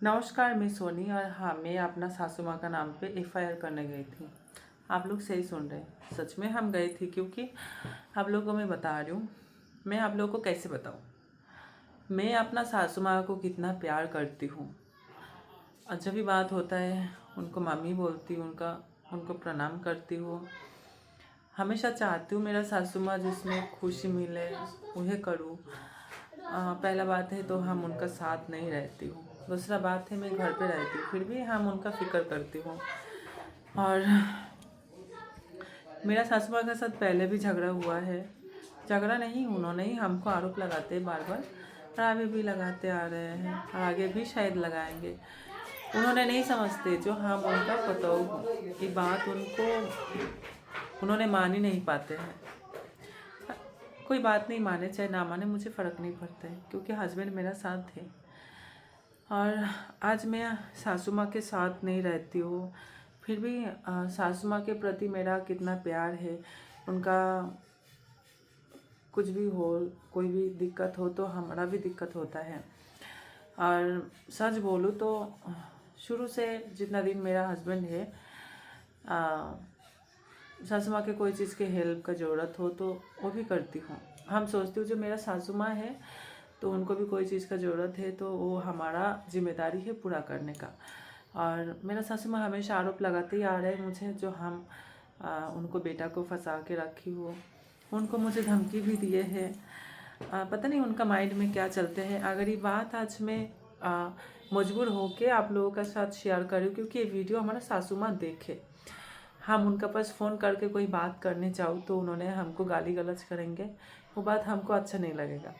नमस्कार, मैं सोनी और हाँ, मैं अपना सासू माँ का नाम पे एफआईआर करने गई थी। आप लोग सही सुन रहे हैं, सच में हम गए थे क्योंकि आप लोगों को मैं बता रही हूँ। मैं आप लोगों को कैसे बताऊँ, मैं अपना सासू माँ को कितना प्यार करती हूँ। और जब भी बात होता है उनको मम्मी बोलती हूँ, उनको प्रणाम करती हूँ। हमेशा चाहती हूँ मेरा सासू माँ जिसमें खुशी मिले उन्हें करूँ। पहला बात है तो हम उनका साथ नहीं रहती हूँ। दूसरा बात है मैं घर पे रहती हूँ, फिर भी हम उनका फिक्र करती हूँ। और मेरा सासू माँ के साथ पहले भी झगड़ा हुआ है। झगड़ा नहीं, उन्होंने ही हमको आरोप लगाते बार बार, और आगे भी लगाते आ रहे हैं और आगे भी शायद लगाएंगे। उन्होंने नहीं समझते जो हम उनका पतोह हूँ, ये बात उन्होंने मान ही नहीं पाते हैं। कोई बात नहीं, माने चाहे ना माने मुझे फ़र्क नहीं पड़ता है क्योंकि हस्बैंड मेरा साथ है। और आज मैं सासू माँ के साथ नहीं रहती हूँ, फिर भी सासू माँ के प्रति मेरा कितना प्यार है। उनका कुछ भी हो, कोई भी दिक्कत हो तो हमारा भी दिक्कत होता है। और सच बोलूँ तो शुरू से जितना दिन मेरा हस्बैंड है, सासू माँ के कोई चीज़ के हेल्प का ज़रूरत हो तो वो भी करती हूँ। हम सोचती हूँ जो मेरा सासू माँ है तो उनको भी कोई चीज़ का ज़रूरत है तो वो हमारा जिम्मेदारी है पूरा करने का। और मेरा सासू माँ हमेशा आरोप लगाते ही आ रहे हैं मुझे, जो हम उनको बेटा को फंसा के रखी हो। उनको मुझे धमकी भी दिए हैं। पता नहीं उनका माइंड में क्या चलते हैं। अगर ये बात आज मैं मजबूर होके आप लोगों के साथ शेयर करूँ क्योंकि ये वीडियो हमारा सासू माँ देखे, हम उनका पास फ़ोन करके कोई बात करने जाऊँ तो उन्होंने हमको गाली गलौज करेंगे, वो बात हमको अच्छा नहीं लगेगा।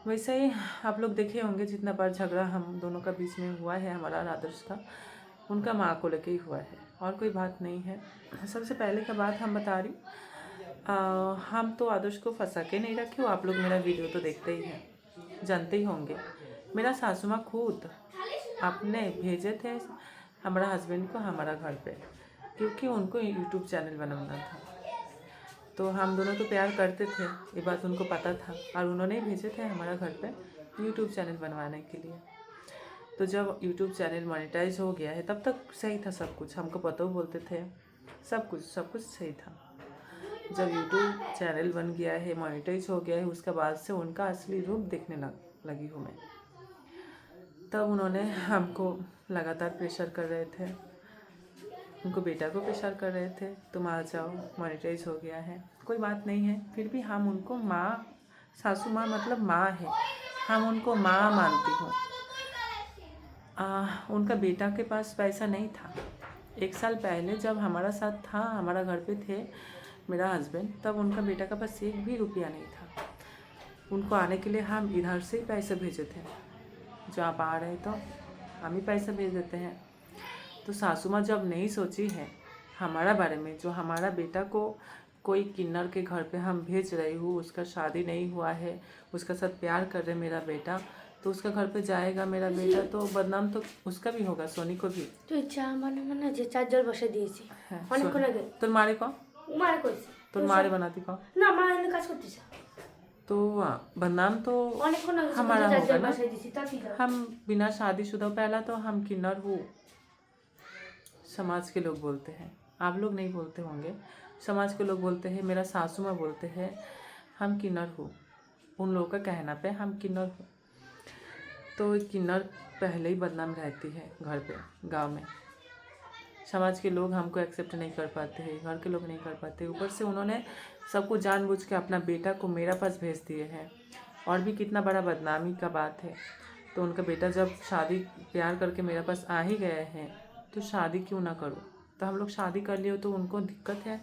वैसे ही आप लोग देखे होंगे जितना बार झगड़ा हम दोनों का बीच में हुआ है, हमारा आदर्श था उनका माँ को लेके ही हुआ है और कोई बात नहीं है। सबसे पहले का बात हम बता रही, हम तो आदर्श को फंसा के नहीं रखे हो। आप लोग मेरा वीडियो तो देखते ही हैं, जानते ही होंगे। मेरा सासू माँ खुद अपने भेजे थे हमारा हस्बैंड को हमारा घर पे, क्योंकि उनको यूट्यूब चैनल बनाना था। तो हम दोनों तो प्यार करते थे, ये बात उनको पता था और उन्होंने ही भेजे थे हमारा घर पे यूट्यूब चैनल बनवाने के लिए। तो जब यूट्यूब चैनल मोनेटाइज हो गया है तब तक सही था सब कुछ, हमको पता बोलते थे, सब कुछ सही था। जब यूट्यूब चैनल बन गया है, मोनेटाइज हो गया है, उसके बाद से उनका असली रूप देखने लगी हूँ मैं। तब उन्होंने हमको लगातार प्रेशर कर रहे थे, उनको बेटा को प्रेशर कर रहे थे, तुम आ जाओ मोनेटाइज हो गया है। कोई बात नहीं है, फिर भी हम उनको माँ, सासू माँ मतलब माँ है, हम उनको माँ मानती हूँ। उनका बेटा के पास पैसा नहीं था। 1 साल पहले जब हमारा साथ था, हमारा घर पे थे मेरा हस्बैंड, तब उनका बेटा का पास 1 भी रुपया नहीं था। उनको आने के लिए हम इधर से ही पैसे भेजे थे, जो आप आ रहे तो हम ही पैसा भेज देते हैं। तो सासू माँ जब नहीं सोची है हमारा बारे में, जो हमारा बेटा को कोई किन्नर के घर पे हम भेज रही हूँ, उसका शादी नहीं हुआ है, उसका साथ प्यार कर रहे मेरा बेटा, तो उसका घर पे जाएगा मेरा बेटा तो बदनाम तो उसका भी होगा, सोनी को भी। তুই চা মানে যে চার্জার বসে দিয়েছি অনেকক্ষণ আগে। তোর মারে কো, মারে কইছে তোর मारे बनाती कौन? না মা এনে काज করতেছে तो बदनाम तो অনেকক্ষণ আগে हमारा होगा চার্জার ना। বসে দিয়েছি তা ঠিক हम बिना शादीशुदा, पहला तो हम किन्नर हूँ, समाज के लोग बोलते हैं, आप लोग नहीं बोलते होंगे, समाज के लोग बोलते हैं, मेरा सासू माँ बोलते हैं हम किन्नर हो। उन लोगों का कहना पे हम किन्नर हो। तो किन्नर पहले ही बदनाम रहती है घर पे, गांव में। समाज के लोग हमको एक्सेप्ट नहीं कर पाते हैं, घर के लोग नहीं कर पाते। ऊपर से उन्होंने सबको जानबूझ के अपना बेटा को मेरा पास भेज दिए हैं, और भी कितना बड़ा बदनामी का बात है। तो उनका बेटा जब शादी प्यार करके मेरे पास आ ही गए हैं तो शादी क्यों ना करो। तो हम लोग शादी कर लिए तो उनको दिक्कत है,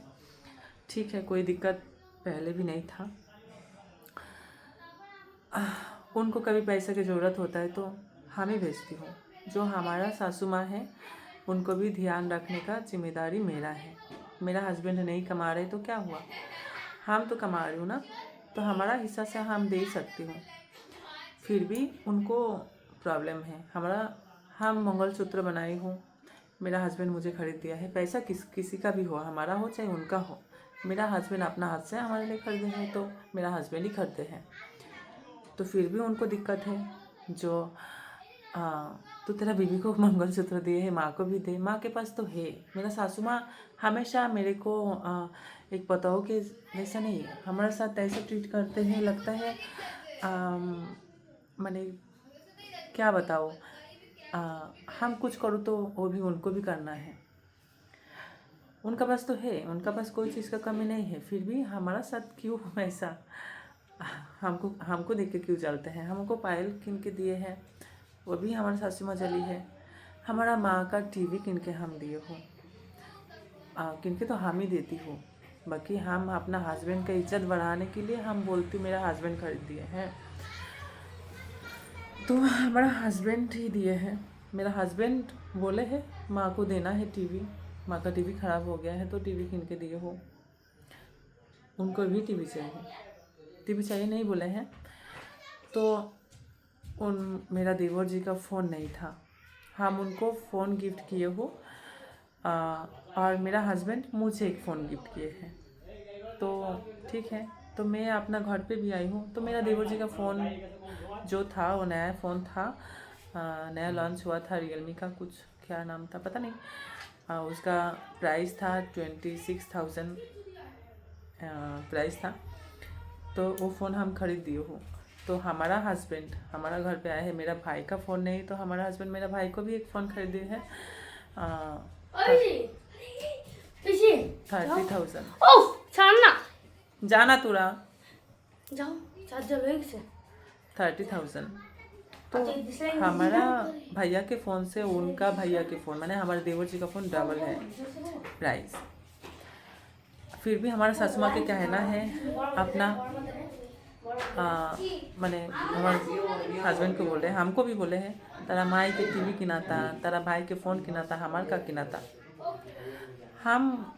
ठीक है, कोई दिक्कत पहले भी नहीं था। उनको कभी पैसे की ज़रूरत होता है तो हम ही भेजती हूँ। जो हमारा सासू माँ है उनको भी ध्यान रखने का जिम्मेदारी मेरा है। मेरा हस्बैंड नहीं कमा रहे तो क्या हुआ, हम तो कमा रही हूँ ना, तो हमारा हिस्सा से हम दे सकती हूँ। फिर भी उनको प्रॉब्लम है। हम मंगलसूत्र बनाई हूँ, मेरा हस्बैंड मुझे खरीद दिया है। पैसा किसी का भी हो, हमारा हो चाहे उनका हो, मेरा हस्बैंड अपना हाथ से हमारे लिए खरीदे हैं तो मेरा हस्बैंड ही खरीदते हैं। तो फिर भी उनको दिक्कत है। जो तो तेरा बीवी को मंगलसूत्र दिए है, माँ को भी दे। माँ के पास तो है। मेरा सासू माँ हमेशा मेरे को एक पताओ के जैसा नहीं, हमारे साथ ऐसा ट्रीट करते हैं, लगता है मैंने क्या बताओ, हम कुछ करो तो वो भी उनको भी करना है। उनका पास तो है, उनका पास कोई चीज़ का कमी नहीं है, फिर भी हमारा साथ क्यों ऐसा, हमको देख के क्यों चलते हैं। हमको पायल किन के दिए हैं, वो भी हमारे सासू माँ जली है। हमारा माँ का टीवी किन के हम दिए हो, किन के तो हम ही देती हूँ। बाकी हम अपना हस्बैंड का इज्जत बढ़ाने के लिए हम बोलती मेरा हस्बैंड खरीद दिए हैं, तो हमारा हस्बैंड ही दिए हैं। मेरा हस्बैंड बोले है माँ को देना है टीवी, माँ का टीवी ख़राब हो गया है तो टीवी किन के दिए हो। उनको भी टीवी चाहिए नहीं बोले हैं। तो मेरा देवर जी का फ़ोन नहीं था, हम उनको फ़ोन गिफ्ट किए हो, और मेरा हस्बैंड मुझे एक फ़ोन गिफ्ट किए हैं। तो ठीक है, तो मैं अपना घर पे भी आई हूँ, तो मेरा देवर जी का फ़ोन जो था वो नया फ़ोन था, नया लॉन्च हुआ था, रियलमी का कुछ क्या नाम था पता नहीं, उसका प्राइस था 26,000 प्राइस था। तो वो फ़ोन हम खरीद दिए हो। तो हमारा हस्बैंड हमारा घर पे आया है, मेरा भाई का फ़ोन नहीं, तो हमारा हस्बैंड मेरा भाई को भी एक फ़ोन खरीदे है 30,000। जाना तुरा 30,000। तो हमारा भैया के फ़ोन से उनका भैया के फ़ोन, मैंने हमारे देवर जी का फ़ोन डबल है प्राइस। फिर भी हमारा सासू माँ के कहना है अपना, मैंने हमारे हस्बैंड को बोल रहे हैं, हमको भी बोले हैं तारा माई के टीवी किनाता, तारा भाई के फ़ोन किनाता, हमार का किनाता। हम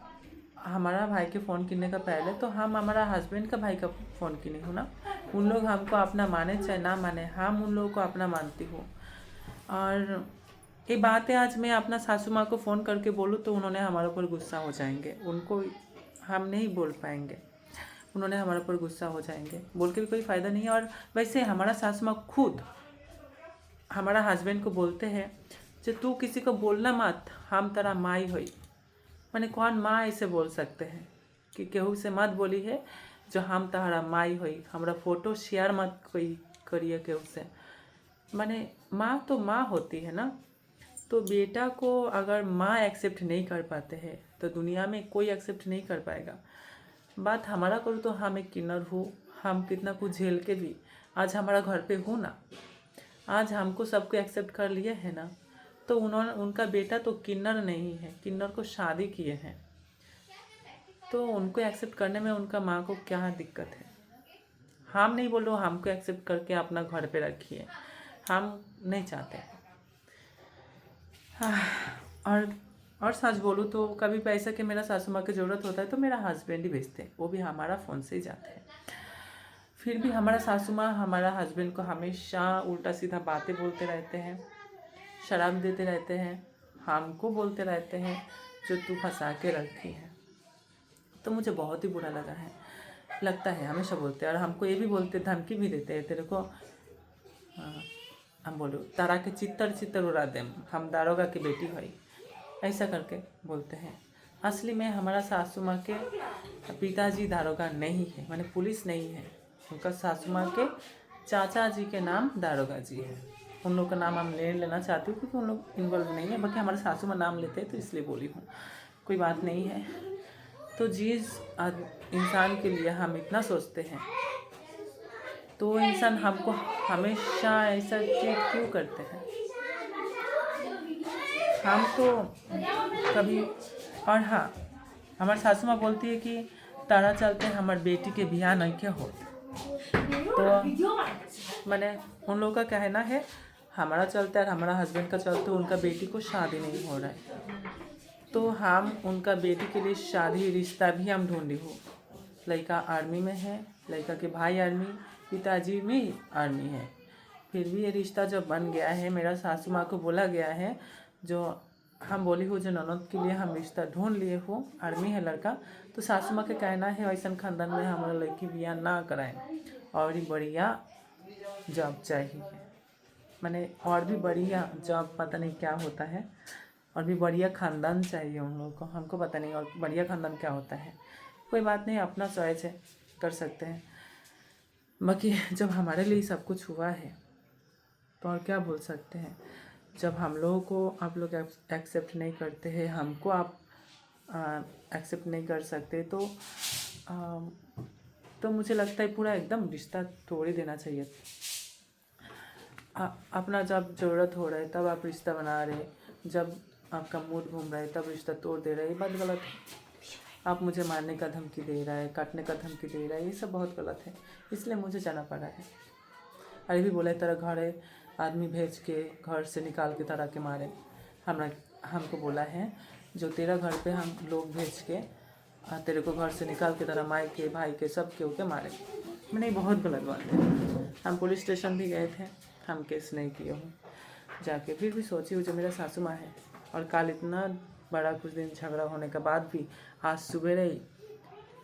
हमारा भाई के फ़ोन किनने का पहले तो हम हमारा हस्बैंड का भाई का फ़ोन किने हो ना। उन लोग हमको अपना माने चाहे ना माने, हम उन लोगों को अपना मानती हूँ। और ये बातें आज मैं अपना सासू माँ को फ़ोन करके बोलूँ तो उन्होंने हमारे ऊपर गुस्सा हो जाएंगे, उनको हम नहीं बोल पाएंगे, उन्होंने हमारे ऊपर गुस्सा हो जाएंगे, बोल के भी कोई फ़ायदा नहीं है। और वैसे हमारा सासू माँ खुद हमारा हस्बैंड को बोलते हैं जो तू किसी को बोलना मत, हम तेरा माई होई। मैंने कौन माँ ऐसे बोल सकते हैं कि केहू से मत बोली है जो हम तहरा माई होई, हमारा फ़ोटो शेयर मत कोई करिए केहू से। मैंने माँ तो माँ होती है ना, तो बेटा को अगर माँ एक्सेप्ट नहीं कर पाते हैं तो दुनिया में कोई एक्सेप्ट नहीं कर पाएगा। बात हमारा करूँ तो हम एक किन्नर हूँ, हम कितना कुछ झेल के भी आज हमारा घर पे हूँ ना, आज हमको सबको एक्सेप्ट कर लिए है ना। तो उनका बेटा तो किन्नर नहीं है, किन्नर को शादी किए हैं, तो उनको एक्सेप्ट करने में उनका माँ को क्या दिक्कत है। हम नहीं बोल रहे हमको एक्सेप्ट करके अपना घर पे रखिए, हम नहीं चाहते। और सच बोलूँ तो कभी पैसा के मेरा सासू माँ की ज़रूरत होता है तो मेरा हस्बैंड ही भेजते हैं, वो भी हमारा फ़ोन से ही जाते हैं। फिर भी हमारा सासू माँ हमारा हस्बैंड को हमेशा उल्टा सीधा बातें बोलते रहते हैं, शराब देते रहते हैं, हमको बोलते रहते हैं जो तू फंसा के रखी है। तो मुझे बहुत ही बुरा लगता है, हमेशा बोलते हैं। और हमको ये भी बोलते, धमकी भी देते हैं, तेरे को हम बोलो तारा के चित्तर उड़ा दे, हम दारोगा की बेटी भाई, ऐसा करके बोलते हैं। असली में हमारा सासू माँ के पिताजी दारोगा नहीं है, माने पुलिस नहीं है, उनका सासू माँ के चाचा जी के नाम दारोगा जी है। उन लोग का नाम हम ले लेना चाहती हूँ क्योंकि उन लोग इन्वॉल्व नहीं है, बाकी हमारे सासू माँ नाम लेते हैं तो इसलिए बोली हूँ, कोई बात नहीं है। तो जिस इंसान के लिए हम इतना सोचते हैं तो वो इंसान हमको हमेशा ऐसा ट्रीट क्यों करते हैं। हम तो कभी, और हाँ हमारे सासू माँ बोलती है कि तारा चलते हमारे बेटी के बियाह नहीं क्या हो। तो मैंने उन लोगों का कहना है हमारा चलता है, हमारा हस्बैंड का चलता है, उनका बेटी को शादी नहीं हो रहा है, तो हम उनका बेटी के लिए शादी रिश्ता भी हम ढूंढी हो। लड़का आर्मी में है, लड़का के भाई आर्मी, पिताजी भी आर्मी है, फिर भी ये रिश्ता जब बन गया है, मेरा सासू माँ को बोला गया है, जो हम बोली हो जो ननद के लिए हम रिश्ता ढूंढ लिए हो, आर्मी है लड़का, तो सासू माँ का कहना है ऐसा खानदान में हमारा लड़की बियाह ना कराएं और ही बढ़िया जॉब चाहिए। मैंने और भी बढ़िया जॉब, पता नहीं क्या होता है, और भी बढ़िया ख़ानदान चाहिए उन लोगों को, हमको पता नहीं और बढ़िया ख़ानदान क्या होता है। कोई बात नहीं, अपना चॉइस है, कर सकते हैं। बाकी जब हमारे लिए सब कुछ हुआ है तो और क्या बोल सकते हैं। जब हम लोगों को आप लोग एक्सेप्ट नहीं करते हैं, हमको आप एक्सेप्ट नहीं कर सकते, तो मुझे लगता है पूरा एकदम रिश्ता तोड़ ही देना चाहिए। अपना जब ज़रूरत हो रहा है तब आप रिश्ता बना रहे, जब आपका मूड घूम रहा है तब रिश्ता तोड़ दे रहे, ये बात गलत है। आप मुझे मारने का धमकी दे रहा है, काटने का धमकी दे रहा है, ये सब बहुत गलत है, इसलिए मुझे जाना पड़ा है। अरे भी बोला तेरा घर है, आदमी भेज के घर से निकाल के तरह के मारे, हमको बोला है जो तेरा घर पे हम लोग भेज के तेरे को घर से निकाल के तरह माई के भाई के सब के होके मारे। मैंने बहुत गलत बात है। हम पुलिस स्टेशन भी गए थे, हम केस नहीं किए हूँ जाके, फिर भी सोची हूँ जो मेरा सासू माँ है, और कल इतना बड़ा कुछ दिन झगड़ा होने के बाद भी आज सुबह ही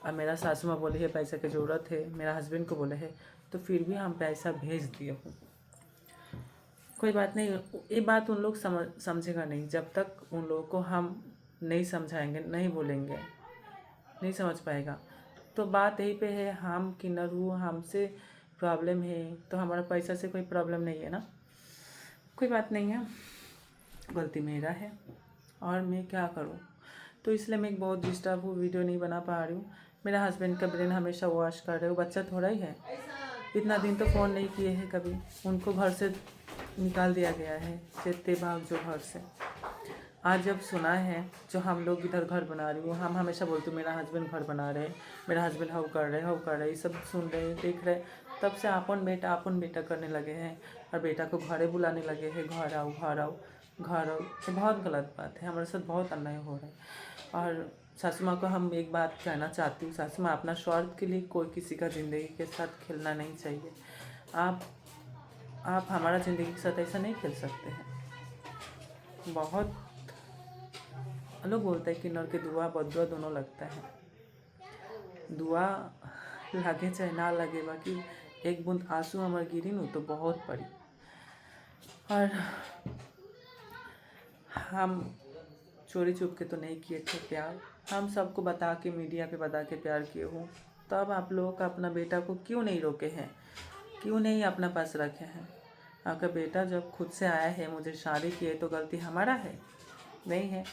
अब मेरा सासू माँ बोली है पैसा की ज़रूरत है, मेरा हस्बैंड को बोले है, तो फिर भी हम पैसा भेज दिए हूँ। कोई बात नहीं, ये बात उन लोग समझेगा नहीं जब तक उन लोगों को हम नहीं समझाएंगे, नहीं बोलेंगे, नहीं समझ पाएगा। तो बात यही पे है, हम किन्नर हूँ, हमसे प्रॉब्लम है, तो हमारा पैसा से कोई प्रॉब्लम नहीं है ना। कोई बात नहीं है, गलती मेरा है और मैं क्या करूँ। तो इसलिए मैं बहुत डिस्टर्ब हूँ, वीडियो नहीं बना पा रही हूँ। मेरा हस्बैंड का ब्रेन हमेशा वॉश कर रहे हो, बच्चा थोड़ा ही है, इतना दिन तो फ़ोन नहीं किए हैं कभी, उनको घर से निकाल दिया गया है, चेते भाग जो घर से। आज जब सुना है जो हम लोग इधर घर बना रही हूँ, हम हमेशा बोलते मेरा हस्बैंड घर बना रहे, मेरा हस्बैंड हाउ कर रहे, ये सब सुन रहे देख रहे, तब से अपन बेटा करने लगे हैं, और बेटा को घरे बुलाने लगे हैं, घर आओ घर आओ घर आओ। ये बहुत गलत बात है, हमारे साथ बहुत अन्याय हो रहा है। और सासू माँ को हम एक बात कहना चाहती हूँ, सासू माँ अपना स्वार्थ के लिए कोई किसी का ज़िंदगी के साथ खेलना नहीं चाहिए। आप हमारा ज़िंदगी के साथ ऐसा नहीं खेल सकते हैं। बहुत लोग बोलते हैं कि नर के दुआ बदुआ दोनों लगता है। दुआ लगे चाहे ना लगे, बाकी एक बूंद आंसू हमारे गिरी न तो बहुत पड़ी। और हम चोरी छुप के तो नहीं किए थे प्यार, हम सबको बता के, मीडिया पे बता के प्यार किए हूँ। तब आप लोगों का अपना बेटा को क्यों नहीं रोके हैं, क्यों नहीं अपना पास रखे हैं। आपका बेटा जब खुद से आया है, मुझे शादी की है, तो गलती हमारा है नहीं है।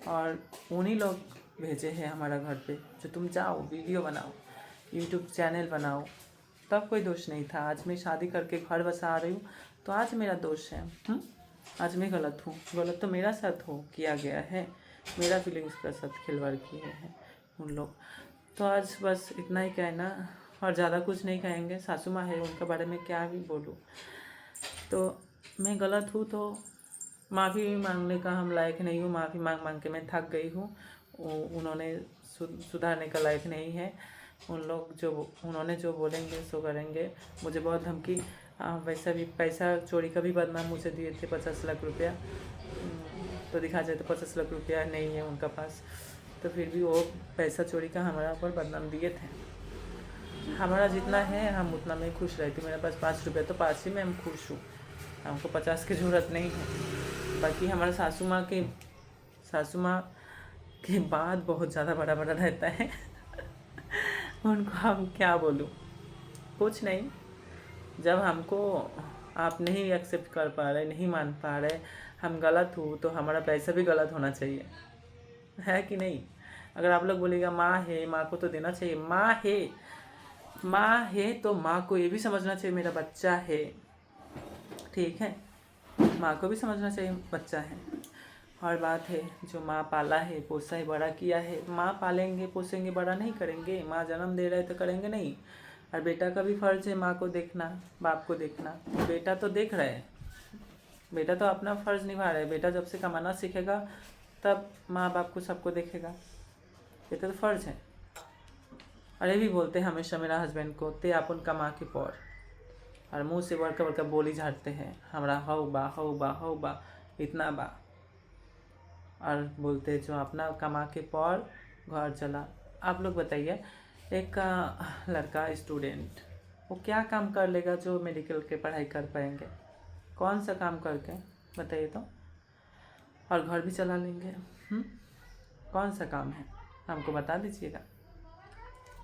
और उन्हीं लोग भेजे हैं हमारा घर पे जो तुम जाओ वीडियो बनाओ, यूट्यूब चैनल बनाओ, तब कोई दोष नहीं था। आज मैं शादी करके घर बसा रही हूँ तो आज मेरा दोष है। आज मैं गलत हूँ, गलत तो मेरा साथ हो किया गया है, मेरा फीलिंग्स का साथ खिलवाड़ किए हैं उन लोग। तो आज बस इतना ही कहना, और ज़्यादा कुछ नहीं कहेंगे। सासू माँ है, उनके बारे में क्या भी बोलूँ। तो मैं गलत हूँ तो माफ़ी मांगने का हम लायक नहीं हूँ, माफ़ी मांग मांग के मैं थक गई हूँ। उन्होंने सुधारने का लायक नहीं है। उन्होंने जो बोलेंगे सो करेंगे। मुझे बहुत धमकी, वैसा भी पैसा चोरी का भी बदनाम मुझे दिए थे 50 लाख रुपया। तो दिखा जाए तो 50 लाख रुपया नहीं है उनका पास, तो फिर भी वो पैसा चोरी का हमारा ऊपर बदनाम दिए थे। हमारा जितना है हम उतना में खुश रहती। मेरे पास 5 रुपये तो 5 ही में हम खुश हूँ, हमको 50 की ज़रूरत नहीं है। बाकी हमारे सासू माँ के बाद बहुत ज़्यादा बड़ा रहता है उनको हम क्या बोलूँ, कुछ नहीं। जब हमको आप नहीं एक्सेप्ट कर पा रहे, नहीं मान पा रहे, हम गलत हूँ, तो हमारा पैसा भी गलत होना चाहिए, है कि नहीं। अगर आप लोग बोलेगा माँ है, माँ को तो देना चाहिए। माँ है तो माँ को ये भी समझना चाहिए मेरा बच्चा है, ठीक है। माँ को भी समझना चाहिए बच्चा है। और बात है जो माँ पाला है, पोसा है, बड़ा किया है, माँ पालेंगे पोसेंगे, बड़ा नहीं करेंगे। माँ जन्म दे रहे तो करेंगे नहीं। और बेटा का भी फर्ज है माँ को देखना, बाप को देखना। बेटा तो देख रहा है, बेटा तो अपना फर्ज निभा रहा है। बेटा जब से कमाना सीखेगा तब माँ बाप को सबको देखेगा, ये तो फर्ज है। अरे भी बोलते हैं हमेशा मेरा हस्बैंड को, ते अपन कमा के पौर, और मुँह से बड़का बड़का बोली झाड़ते हैं, हमारा हौ बा इतना बा। और बोलते हैं जो अपना कमा के पौर घर चला। आप लोग बताइए, एक लड़का स्टूडेंट वो क्या काम कर लेगा जो मेडिकल के पढ़ाई कर पाएंगे। कौन सा काम करके बताइए तो, और घर भी चला लेंगे। कौन सा काम है हमको बता दीजिएगा।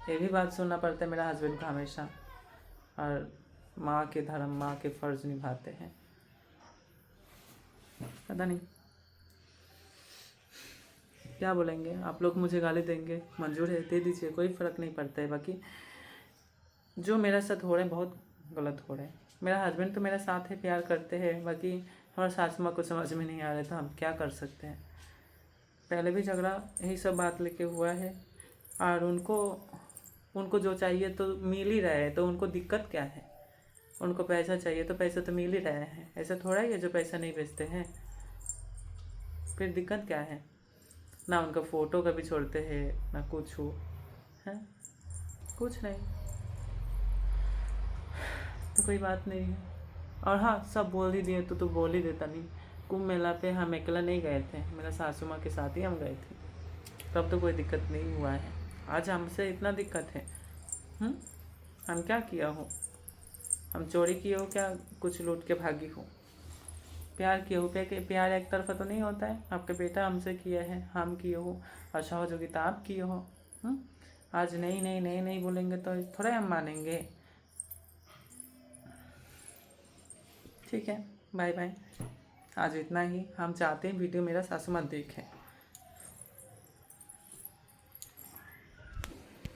ये भी बात सुनना पड़ता है मेरा हस्बैंड को हमेशा, और माँ के धर्म, माँ के फर्ज निभाते हैं। पता नहीं क्या बोलेंगे आप लोग, मुझे गाली देंगे, मंजूर है दे दीजिए, कोई फ़र्क नहीं पड़ता है। बाकी जो मेरे साथ हो रहे हैं बहुत गलत हो रहे हैं। मेरा हस्बैंड तो मेरा साथ है, प्यार करते हैं, बाकी हमारे सासू माँ को समझ में नहीं आ रहा है, तो हम क्या कर सकते हैं। पहले भी झगड़ा यही सब बात लेके हुआ है, और उनको जो चाहिए तो मिल ही रहा है, तो उनको दिक्कत क्या है। उनको पैसा चाहिए तो पैसा तो मिल ही रहा है, ऐसा थोड़ा ही है जो पैसा नहीं भेजते हैं। फिर दिक्कत क्या है। ना उनका फ़ोटो कभी छोड़ते हैं, ना कुछ हो है, कुछ नहीं, तो कोई बात नहीं है। और हाँ, सब बोल ही दिए तो बोल ही देता नहीं। कुंभ मेला पे हम अकेला नहीं गए थे, मेरा सासू माँ के साथ ही हम गए थे, तब तो कोई दिक्कत नहीं हुआ है। आज हमसे इतना दिक्कत है। हम क्या किया हो, हम चोरी किए हो क्या, कुछ लूट के भागी हो, प्यार किए हो, प्यार एक तरफा तो नहीं होता है। आपके बेटा हमसे किए हैं, हम किए हो, और सहयोगिता आप किए हो। आज नहीं नहीं नहीं नहीं बोलेंगे तो थोड़े हम मानेंगे। ठीक है, बाय बाय। आज इतना ही। हम चाहते हैं वीडियो मेरा सासू माँ देखें।